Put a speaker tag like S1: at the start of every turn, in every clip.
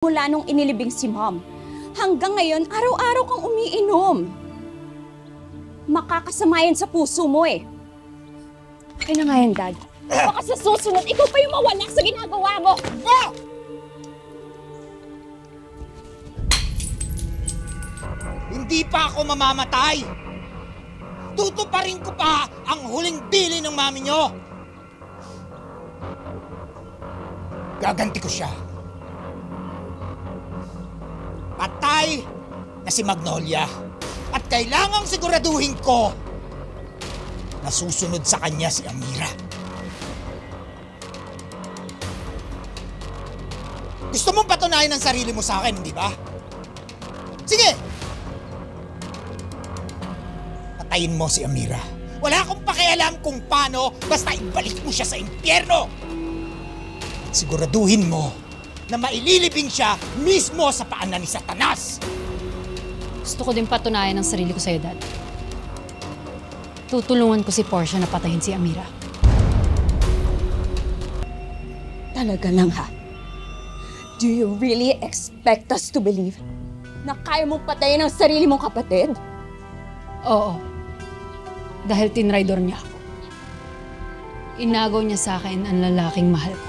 S1: Mula nung inilibing si Mom, hanggang ngayon, araw-araw kang umiinom. Makakasama yan sa puso mo eh. Kaya na nga yan, Dad. Baka sa susunod, ikaw pa yung mawala sa ginagawa mo. Ah!
S2: Hindi pa ako mamamatay! Tutuparin ko pa ang huling bili ng mami nyo! Gaganti ko siya. Patay na si Magnolia. At kailangang siguraduhin ko na susunod sa kanya si Amira. Gusto mong patunayan ang sarili mo sa akin, di ba? Sige! Patayin mo si Amira. Wala akong pakialam kung paano, basta ibalik mo siya sa impyerno! At siguraduhin mo na maililibing siya mismo sa paanan ni Satanas!
S3: Gusto ko din patunayan ang sarili ko sa'yo, Dad. Tutulungan ko si Portia na patayin si Amira.
S1: Talaga lang ha? Do you really expect us to believe na kaya mong patayin ang sarili mong kapatid?
S3: Oo. Dahil tinraidor niya ako. Inagaw niya sa akin ang lalaking mahal ko.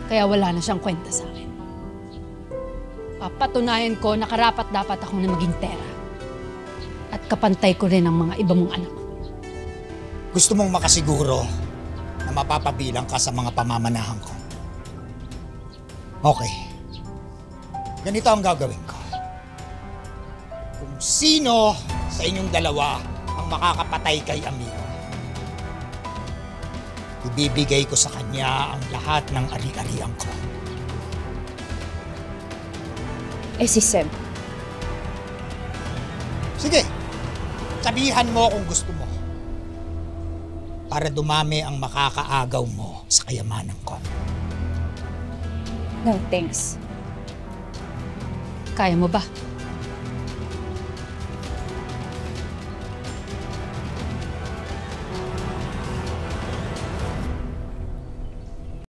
S3: Kaya wala na siyang kwenta sa akin. Papatunayan ko na karapat-dapat ako na maging tera. At kapantay ko rin ang mga iba mong anak.
S2: Gusto mong makasiguro na mapapabilang ka sa mga pamamanahan ko. Okay. Ganito ang gagawin ko. Kung sino sa inyong dalawa ang makakapatay kay Amira, ibibigay ko sa kanya ang lahat ng ari-arian ko.
S1: Eh si Seb.
S2: Sige, sabihan mo kung gusto mo. Para dumami ang makakaagaw mo sa kayamanan ko.
S1: No, thanks.
S3: Kaya mo ba?